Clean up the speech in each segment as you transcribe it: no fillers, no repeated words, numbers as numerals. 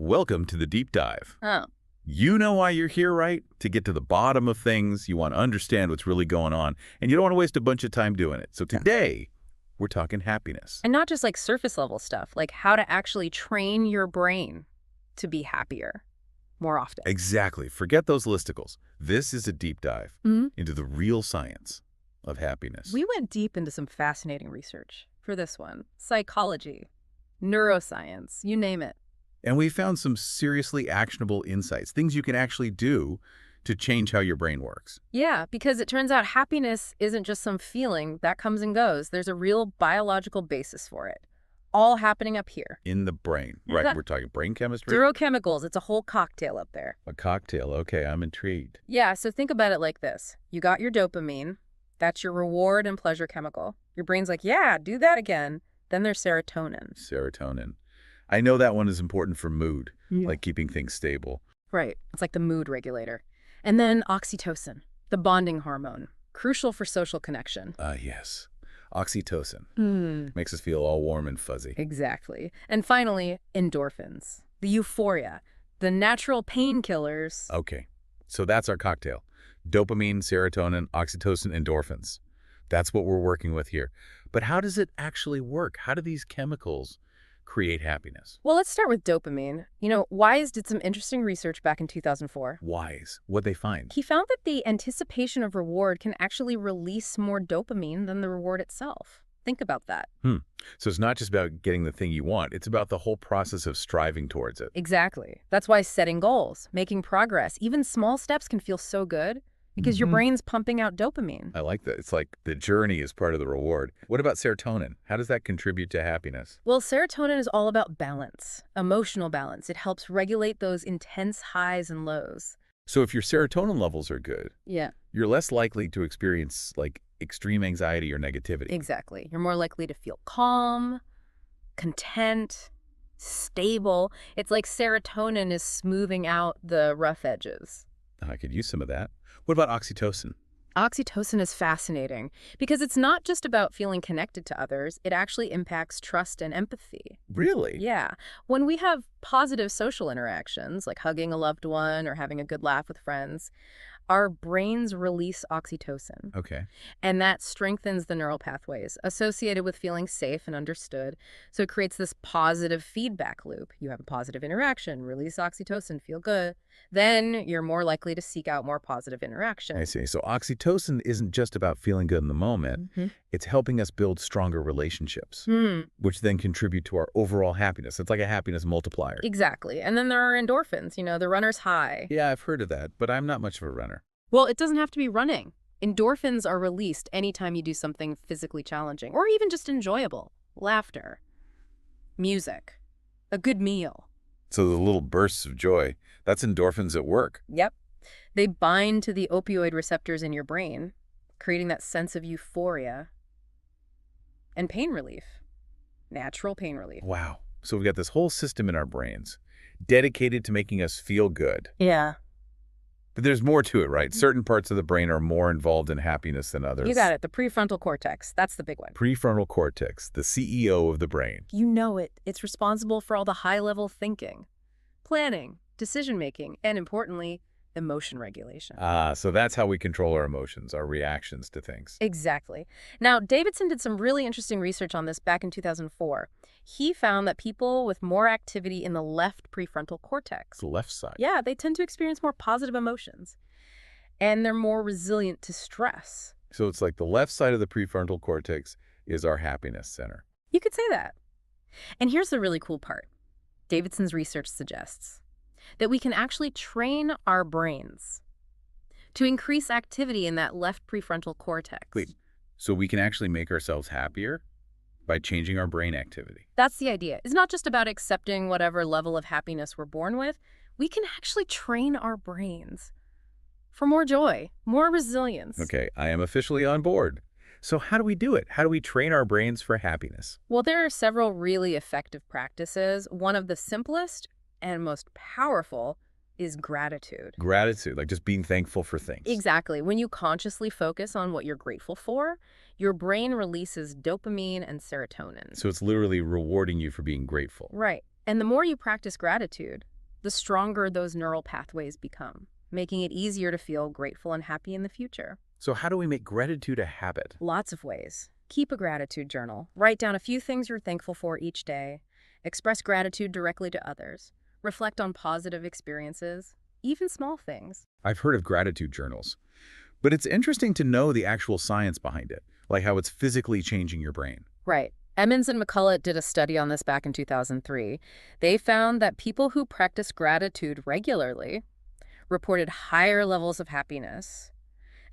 Welcome to the deep dive. Oh, You know why you're here, right? To get to the bottom of things. You want to understand what's really going on, and you don't want to waste a bunch of time doing it. So today, we're talking happiness. and not just like surface level stuff, like how to actually train your brain to be happier more often. Exactly. Forget those listicles. This is a deep dive into the real science of happiness. We went deep into some fascinating research for this one. Psychology, neuroscience, you name it. And we found some seriously actionable insights, things you can actually do to change how your brain works. Yeah, because it turns out happiness isn't just some feeling that comes and goes. There's a real biological basis for it, all happening up here. In the brain. Right, we're talking brain chemistry? Neurochemicals, it's a whole cocktail up there. A cocktail. Okay, I'm intrigued. Yeah, so think about it like this. You got your dopamine. That's your reward and pleasure chemical. Your brain's like, yeah, do that again. Then there's serotonin. Serotonin. I know that one is important for mood, Yeah. like keeping things stable. Right. It's like the mood regulator. And then oxytocin, the bonding hormone, crucial for social connection. Yes. Oxytocin. Makes us feel all warm and fuzzy. Exactly. And finally, endorphins, the euphoria, the natural painkillers. Okay, so that's our cocktail. Dopamine, serotonin, oxytocin, endorphins. That's what we're working with here. But how does it actually work? How do these chemicals create happiness? Well, let's start with dopamine. You know, Wise did some interesting research back in 2004. Wise. What'd they find? He found that the anticipation of reward can actually release more dopamine than the reward itself. Think about that. So it's not just about getting the thing you want. It's about the whole process of striving towards it. Exactly. That's why setting goals, making progress, even small steps can feel so good because your brain's pumping out dopamine. I like that. It's like the journey is part of the reward. What about serotonin? How does that contribute to happiness? Well, serotonin is all about balance, emotional balance. It helps regulate those intense highs and lows. So if your serotonin levels are good, Yeah, you're less likely to experience like extreme anxiety or negativity. exactly. You're more likely to feel calm, content, stable. It's like serotonin is smoothing out the rough edges. I could use some of that. What about oxytocin? Oxytocin is fascinating because it's not just about feeling connected to others. It actually impacts trust and empathy. Really? Yeah. When we have positive social interactions, like hugging a loved one or having a good laugh with friends, our brains release oxytocin. Okay. And that strengthens the neural pathways associated with feeling safe and understood. So it creates this positive feedback loop. You have a positive interaction, release oxytocin, feel good. Then you're more likely to seek out more positive interaction. I see. So oxytocin isn't just about feeling good in the moment. It's helping us build stronger relationships, which then contribute to our overall happiness. It's like a happiness multiplier. Exactly. And then there are endorphins, the runner's high. Yeah, I've heard of that, but I'm not much of a runner. Well, it doesn't have to be running. Endorphins are released anytime you do something physically challenging or even just enjoyable. Laughter, music, a good meal. So the little bursts of joy, that's endorphins at work. Yep. They bind to the opioid receptors in your brain, creating that sense of euphoria and pain relief. Natural pain relief. Wow. So we've got this whole system in our brains dedicated to making us feel good. Yeah. But there's more to it, right? Certain parts of the brain are more involved in happiness than others. You got it. The prefrontal cortex. That's the big one. Prefrontal cortex, the CEO of the brain. You know it. It's responsible for all the high-level thinking, planning, decision-making, and importantly, emotion regulation. So that's how we control our emotions, our reactions to things. Exactly. Now, Davidson did some really interesting research on this back in 2004. He found that people with more activity in the left prefrontal cortex, The left side. yeah, they tend to experience more positive emotions, and they're more resilient to stress. So it's like the left side of the prefrontal cortex is our happiness center. You could say that. And here's the really cool part. Davidson's research suggests that we can actually train our brains to increase activity in that left prefrontal cortex. Wait, so we can actually make ourselves happier by changing our brain activity? That's the idea. It's not just about accepting whatever level of happiness we're born with. We can actually train our brains for more joy, more resilience. Okay, I am officially on board. So how do we do it? How do we train our brains for happiness? Well, there are several really effective practices. One of the simplest and most powerful is gratitude. Gratitude, like just being thankful for things. Exactly. When you consciously focus on what you're grateful for, your brain releases dopamine and serotonin. So it's literally rewarding you for being grateful. Right. And the more you practice gratitude, the stronger those neural pathways become, making it easier to feel grateful and happy in the future. So how do we make gratitude a habit? Lots of ways. Keep a gratitude journal. Write down a few things you're thankful for each day. Express gratitude directly to others. Reflect on positive experiences, even small things. I've heard of gratitude journals, but it's interesting to know the actual science behind it, like how it's physically changing your brain. Right. Emmons and McCullough did a study on this back in 2003. They found that people who practice gratitude regularly reported higher levels of happiness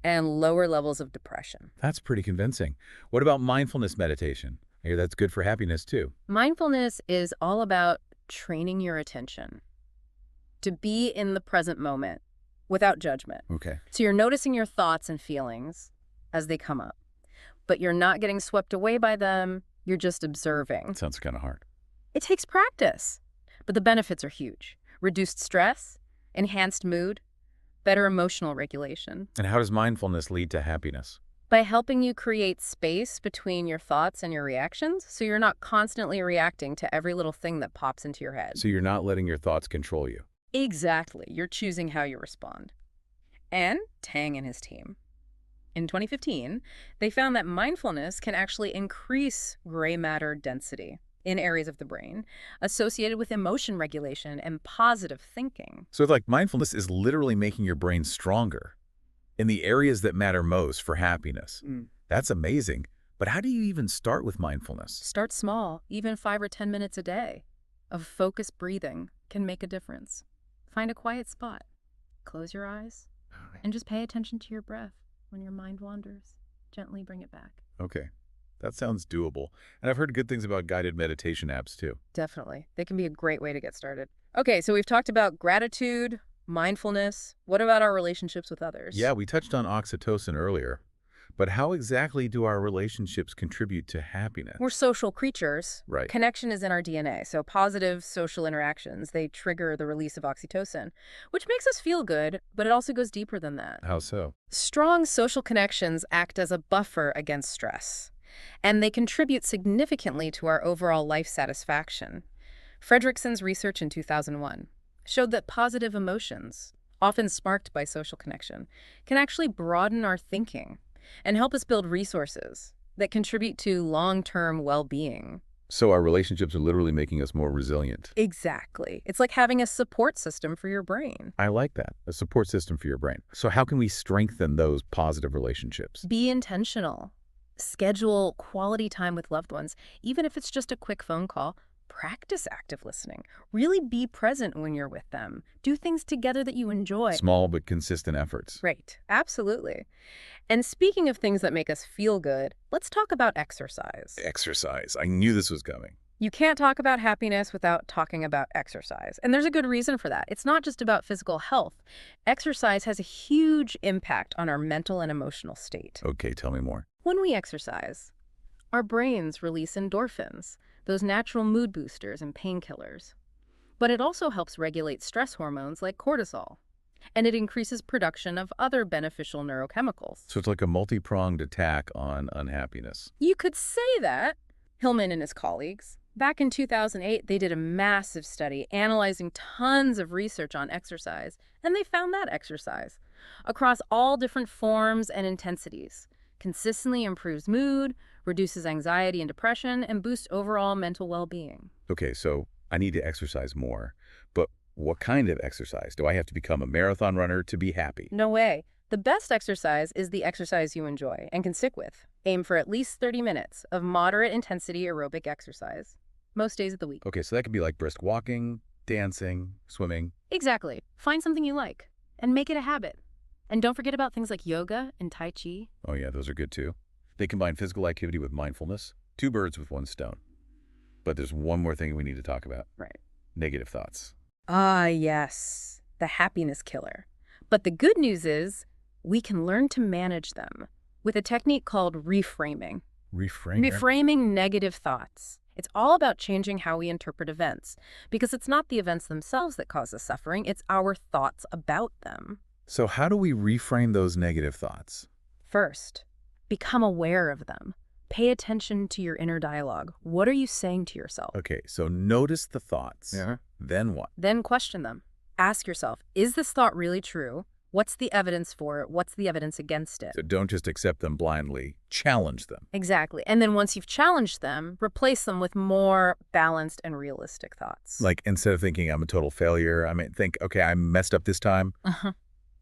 and lower levels of depression. That's pretty convincing. What about mindfulness meditation? I hear that's good for happiness too. Mindfulness is all about training your attention to be in the present moment without judgment. Okay. So you're noticing your thoughts and feelings as they come up, but you're not getting swept away by them. You're just observing. Sounds kind of hard. It takes practice, but the benefits are huge. Reduced stress, enhanced mood, better emotional regulation. And how does mindfulness lead to happiness? By helping you create space between your thoughts and your reactions, so you're not constantly reacting to every little thing that pops into your head. So you're not letting your thoughts control you. Exactly. You're choosing how you respond. And Tang and his team, in 2015, they found that mindfulness can actually increase gray matter density in areas of the brain associated with emotion regulation and positive thinking. So like mindfulness is literally making your brain stronger in the areas that matter most for happiness. That's amazing. But how do you even start with mindfulness? Start small. Even 5 or 10 minutes a day of focused breathing can make a difference. Find a quiet spot, close your eyes, and just pay attention to your breath. When your mind wanders, gently bring it back. Okay, that sounds doable. And I've heard good things about guided meditation apps too. Definitely. They can be a great way to get started. Okay, so we've talked about gratitude, mindfulness. What about our relationships with others? Yeah, we touched on oxytocin earlier. But how exactly do our relationships contribute to happiness? We're social creatures. Right. Connection is in our DNA. So positive social interactions, they trigger the release of oxytocin, which makes us feel good, but it also goes deeper than that. How so? Strong social connections act as a buffer against stress, and they contribute significantly to our overall life satisfaction. Fredrickson's research in 2001 showed that positive emotions, often sparked by social connection, can actually broaden our thinking and help us build resources that contribute to long-term well-being. So our relationships are literally making us more resilient. Exactly. It's like having a support system for your brain. I like that, a support system for your brain. So how can we strengthen those positive relationships? Be intentional. Schedule quality time with loved ones, even if it's just a quick phone call. Practice active listening. Really be present when you're with them. Do things together that you enjoy. Small but consistent efforts. Right. Absolutely. And speaking of things that make us feel good, let's talk about exercise. Exercise. I knew this was coming. You can't talk about happiness without talking about exercise. And there's a good reason for that. It's not just about physical health. Exercise has a huge impact on our mental and emotional state. Okay, tell me more. When we exercise, our brains release endorphins, those natural mood boosters and painkillers. But it also helps regulate stress hormones like cortisol. And it increases production of other beneficial neurochemicals. So it's like a multi-pronged attack on unhappiness. You could say that. Hillman and his colleagues, back in 2008, they did a massive study analyzing tons of research on exercise, and they found that exercise, across all different forms and intensities, consistently improves mood, reduces anxiety and depression, and boosts overall mental well-being. Okay, so I need to exercise more. But what kind of exercise? Do I have to become a marathon runner to be happy? No way. The best exercise is the exercise you enjoy and can stick with. Aim for at least 30 minutes of moderate intensity aerobic exercise, most days of the week. Okay, so that could be like brisk walking, dancing, swimming. Exactly. Find something you like and make it a habit. And don't forget about things like yoga and Tai Chi. Oh yeah, those are good too. They combine physical activity with mindfulness. 2 birds with 1 stone. But there's one more thing we need to talk about. Right. Negative thoughts. Ah, yes. The happiness killer. But the good news is we can learn to manage them with a technique called reframing. Reframing negative thoughts. It's all about changing how we interpret events, because it's not the events themselves that cause us suffering, it's our thoughts about them. So how do we reframe those negative thoughts? First, become aware of them. Pay attention to your inner dialogue. What are you saying to yourself? Okay, so notice the thoughts. Yeah. Then what? Then question them. Ask yourself, is this thought really true? What's the evidence for it? What's the evidence against it? So don't just accept them blindly. Challenge them. Exactly. And then once you've challenged them, replace them with more balanced and realistic thoughts. Like, instead of thinking I'm a total failure, I might think, okay, I messed up this time, Uh-huh.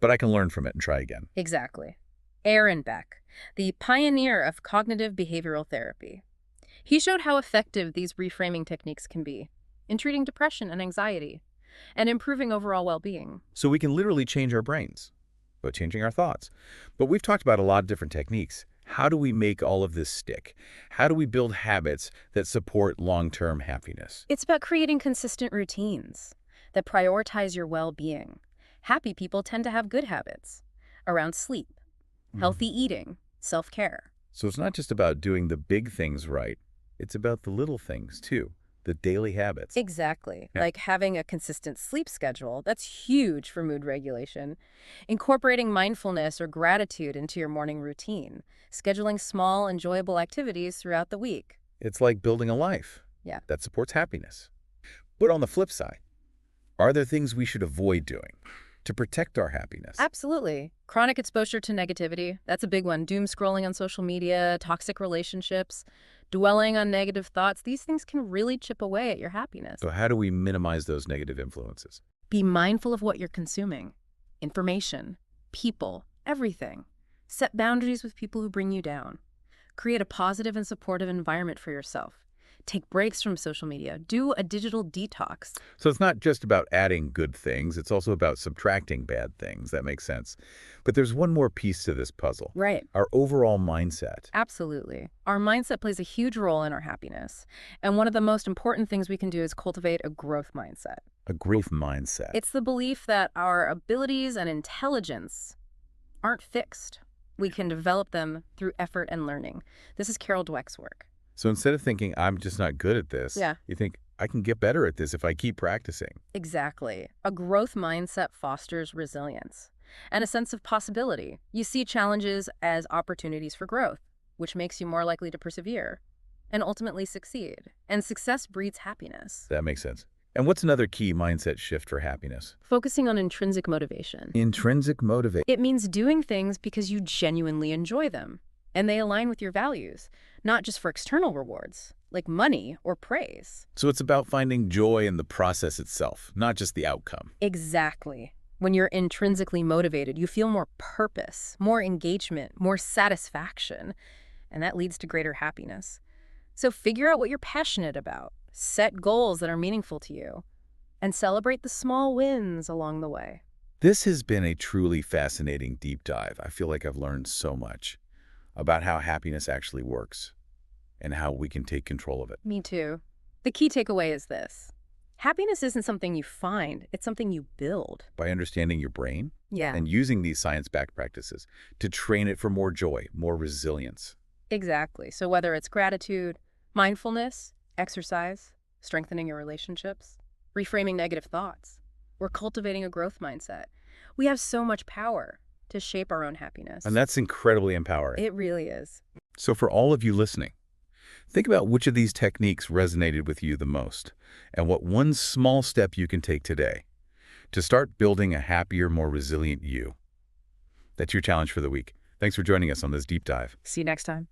but I can learn from it and try again. Exactly. Aaron Beck, the pioneer of cognitive behavioral therapy. He showed how effective these reframing techniques can be in treating depression and anxiety and improving overall well-being. So we can literally change our brains by changing our thoughts. But we've talked about a lot of different techniques. How do we make all of this stick? How do we build habits that support long-term happiness? It's about creating consistent routines that prioritize your well-being. Happy people tend to have good habits around sleep, healthy eating, self-care. So it's not just about doing the big things right. It's about the little things, too, the daily habits. Exactly. Yeah. Like having a consistent sleep schedule, that's huge for mood regulation. Incorporating mindfulness or gratitude into your morning routine. Scheduling small, enjoyable activities throughout the week. It's like building a life Yeah. that supports happiness. But on the flip side, are there things we should avoid doing to protect our happiness? Absolutely. Chronic exposure to negativity, that's a big one. Doom scrolling on social media, toxic relationships, dwelling on negative thoughts, these things can really chip away at your happiness. So how do we minimize those negative influences? Be mindful of what you're consuming. Information, people, everything. Set boundaries with people who bring you down. Create a positive and supportive environment for yourself. Take breaks from social media. Do a digital detox. So it's not just about adding good things, it's also about subtracting bad things. That makes sense. But there's one more piece to this puzzle. Right. Our overall mindset. Absolutely. Our mindset plays a huge role in our happiness. And one of the most important things we can do is cultivate a growth mindset. A growth mindset. It's the belief that our abilities and intelligence aren't fixed. We can develop them through effort and learning. This is Carol Dweck's work. So instead of thinking, I'm just not good at this, Yeah. you think, I can get better at this if I keep practicing. Exactly. A growth mindset fosters resilience and a sense of possibility. You see challenges as opportunities for growth, which makes you more likely to persevere and ultimately succeed. And success breeds happiness. That makes sense. And what's another key mindset shift for happiness? Focusing on intrinsic motivation. Intrinsic motivation. It means doing things because you genuinely enjoy them and they align with your values, not just for external rewards, like money or praise. So it's about finding joy in the process itself, not just the outcome. Exactly. When you're intrinsically motivated, you feel more purpose, more engagement, more satisfaction, and that leads to greater happiness. So figure out what you're passionate about, set goals that are meaningful to you, and celebrate the small wins along the way. This has been a truly fascinating deep dive. I feel like I've learned so much about how happiness actually works and how we can take control of it. Me too. The key takeaway is this. Happiness isn't something you find, it's something you build. By understanding your brain Yeah, and using these science-backed practices to train it for more joy, more resilience. exactly. So whether it's gratitude, mindfulness, exercise, strengthening your relationships, reframing negative thoughts, or cultivating a growth mindset, we have so much power to shape our own happiness. And that's incredibly empowering. It really is. So for all of you listening, think about which of these techniques resonated with you the most and what one small step you can take today to start building a happier, more resilient you. That's your challenge for the week. Thanks for joining us on this deep dive. See you next time.